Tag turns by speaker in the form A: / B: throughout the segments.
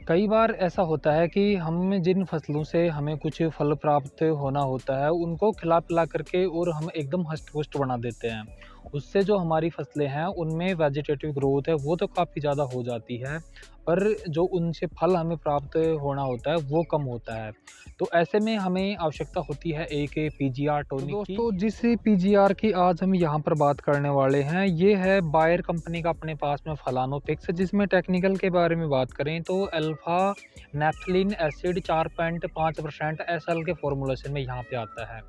A: कई बार ऐसा होता है कि हम जिन फसलों से हमें कुछ फल प्राप्त होना होता है, उनको खिला-पिला करके और हम एकदम हष्ट-पुष्ट बना देते हैं। उससे जो हमारी फसलें हैं, उनमें वेजिटेटिव ग्रोथ है, वो तो काफ़ी ज़्यादा हो जाती है, पर जो उनसे फल हमें प्राप्त होना होता है, वो कम होता है। तो ऐसे में हमें आवश्यकता होती है एक पीजीआर
B: तो
A: टॉनिक की।
B: दोस्तों जिस पीजीआर की आज हम यहाँ पर बात करने वाले हैं, ये है बायर कंपनी का अपने पास में फलानोफिक्स, जिसमें टेक्निकल के बारे में बात करें तो अल्फा नैप्थलीन एसिड 4.5% एसएल के फॉर्मूलेशन में यहाँ पे आता है।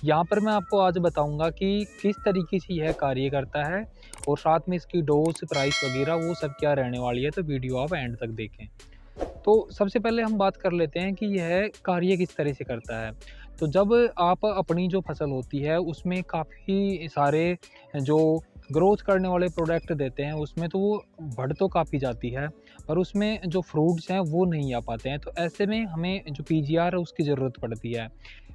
B: यहाँ पर मैं आपको आज बताऊंगा कि किस तरीके से यह कार्य करता है और साथ में इसकी डोज, प्राइस वगैरह वो सब क्या रहने वाली है, तो वीडियो आप एंड तक देखें। तो सबसे पहले हम बात कर लेते हैं कि यह कार्य किस तरह से करता है। तो जब आप अपनी जो फसल होती है उसमें काफ़ी सारे जो ग्रोथ करने वाले प्रोडक्ट देते हैं, उसमें तो वो बढ़ तो काफ़ी जाती है, पर उसमें जो फ्रूट्स हैं वो नहीं आ पाते हैं। तो ऐसे में हमें जो पीजीआर है उसकी ज़रूरत पड़ती है।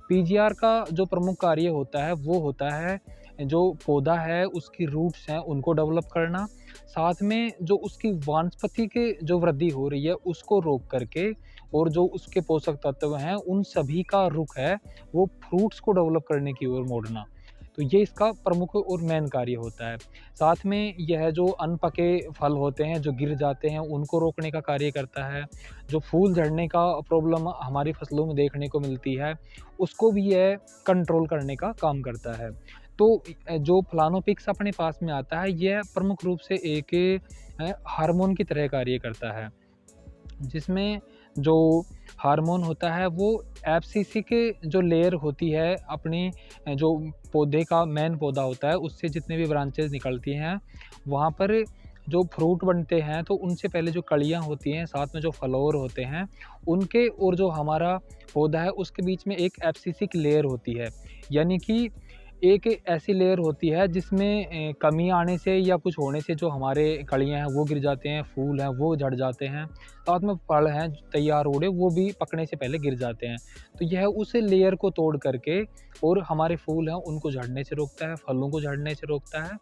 B: पीजीआर का जो प्रमुख कार्य होता है वो होता है जो पौधा है उसकी रूट्स हैं उनको डेवलप करना, साथ में जो उसकी वानस्पति के जो वृद्धि हो रही है उसको रोक करके और जो उसके पोषक तत्व हैं उन सभी का रुख है वो फ्रूट्स को डेवलप करने की ओर मोड़ना। तो ये इसका प्रमुख और मेन कार्य होता है। साथ में यह जो अनपके फल होते हैं जो गिर जाते हैं उनको रोकने का कार्य करता है। जो फूल झड़ने का प्रॉब्लम हमारी फसलों में देखने को मिलती है उसको भी यह कंट्रोल करने का काम करता है। तो जो फ्लानोपिक्स अपने पास में आता है यह प्रमुख रूप से एक हार्मोन की तरह कार्य करता है, जिसमें जो हार्मोन होता है वो एफसीसी के जो लेयर होती है अपनी जो पौधे का मेन पौधा होता है उससे जितने भी ब्रांचेस निकलती हैं वहाँ पर जो फ्रूट बनते हैं, तो उनसे पहले जो कलियाँ होती हैं साथ में जो फ्लावर होते हैं उनके और जो हमारा पौधा है उसके बीच में एक एफसीसी की लेयर होती है। यानी कि एक ऐसी लेयर होती है जिसमें कमी आने से या कुछ होने से जो हमारे कलियाँ हैं वो गिर जाते हैं, फूल हैं वो झड़ जाते हैं, साथ में फल हैं तैयार हो रहे वो भी पकने से पहले गिर जाते हैं। तो यह उस लेयर को तोड़ करके और हमारे फूल हैं उनको झड़ने से रोकता है, फलों को झड़ने से रोकता है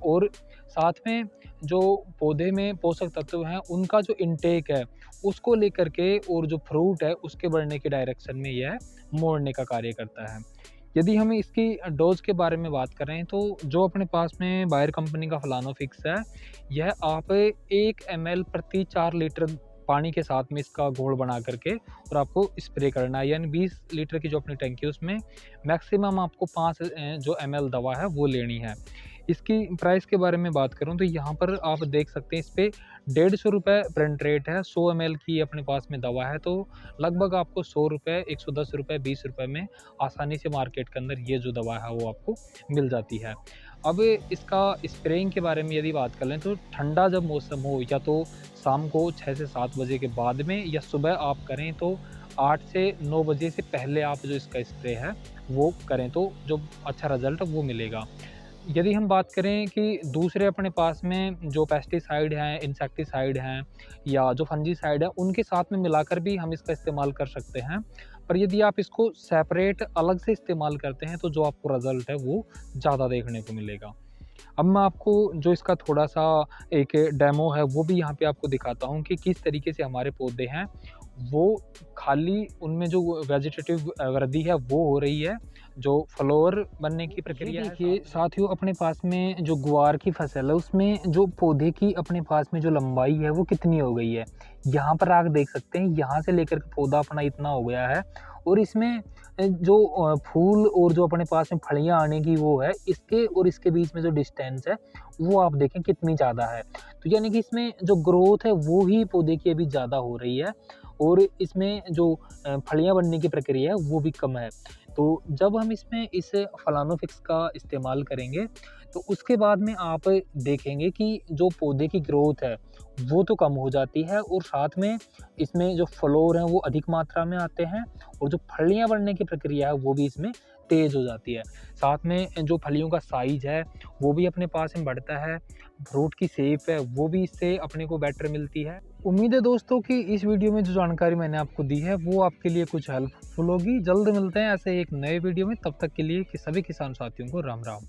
B: और साथ में जो पौधे में पोषक तत्व हैं उनका जो इंटेक है उसको लेकर के और जो फ्रूट है उसके बढ़ने के डायरेक्शन में यह मोड़ने का कार्य करता है। यदि हम इसकी डोज़ के बारे में बात करें तो जो अपने पास में बायर कंपनी का फ्लानोफिक्स है, यह आप 1 ml प्रति 4 लीटर पानी के साथ में इसका घोल बना करके और आपको स्प्रे करना है। यानी 20 लीटर की जो अपनी टैंकी है उसमें मैक्सिमम आपको 5 जो ml दवा है वो लेनी है। इसकी प्राइस के बारे में बात करूँ तो यहाँ पर आप देख सकते हैं इस पे 150 रुपये प्रिंट रेट है। 100 ml की अपने पास में दवा है तो लगभग आपको 100 रुपये, 110 रुपये, 20 रुपये में आसानी से मार्केट के अंदर ये जो दवा है वो आपको मिल जाती है। अब इसका स्प्रेइंग के बारे में यदि बात कर लें तो ठंडा जब मौसम हो या तो शाम को 6 से 7 बजे के बाद में या सुबह आप करें तो 8 से 9 बजे से पहले आप जो इसका स्प्रे है वो करें तो जो अच्छा रिज़ल्ट वो मिलेगा। यदि हम बात करें कि दूसरे अपने पास में जो पेस्टिसाइड हैं, इंसेक्टिसाइड हैं या जो फंजीसाइड है उनके साथ में मिलाकर भी हम इसका इस्तेमाल कर सकते हैं। पर यदि आप इसको सेपरेट अलग से इस्तेमाल करते हैं तो जो आपको रिज़ल्ट है वो ज़्यादा देखने को मिलेगा। अब मैं आपको जो इसका थोड़ा-सा एक डेमो है वो भी यहाँ पे आपको दिखाता हूँ कि किस तरीके से हमारे पौधे हैं, वो खाली उनमें जो वेजिटेटिव वृद्धि है वो हो रही है, जो फ्लावर बनने की प्रक्रिया है। देखिए साथियों अपने पास में जो गुआर की फसल है उसमें जो पौधे की अपने पास में जो लंबाई है वो कितनी हो गई है। यहाँ पर आप देख सकते हैं यहाँ से लेकर के पौधा अपना इतना हो गया है और इसमें जो फूल और जो अपने पास में फलियाँ आने की वो है, इसके और इसके बीच में जो डिस्टेंस है वो आप देखें कितनी ज़्यादा है। तो यानी कि इसमें जो ग्रोथ है वो ही पौधे की अभी ज़्यादा हो रही है और इसमें जो फलियाँ बनने की प्रक्रिया है वो भी कम है। तो जब हम इसमें इस फ्लानोफिक्स का इस्तेमाल करेंगे तो उसके बाद में आप देखेंगे कि जो पौधे की ग्रोथ है वो तो कम हो जाती है और साथ में इसमें जो फ्लावर हैं वो अधिक मात्रा में आते हैं और जो फलियाँ बनने की प्रक्रिया है वो भी इसमें तेज़ हो जाती है। साथ में जो फलियों का साइज़ है वो भी अपने पास में बढ़ता है, फ्रूट की शेप है वो भी इससे अपने को बेटर मिलती है। उम्मीद है दोस्तों कि इस वीडियो में जो जानकारी मैंने आपको दी है वो आपके लिए कुछ हेल्पफुल होगी। जल्द मिलते हैं ऐसे एक नए वीडियो में, तब तक के लिए कि सभी किसान साथियों को राम राम।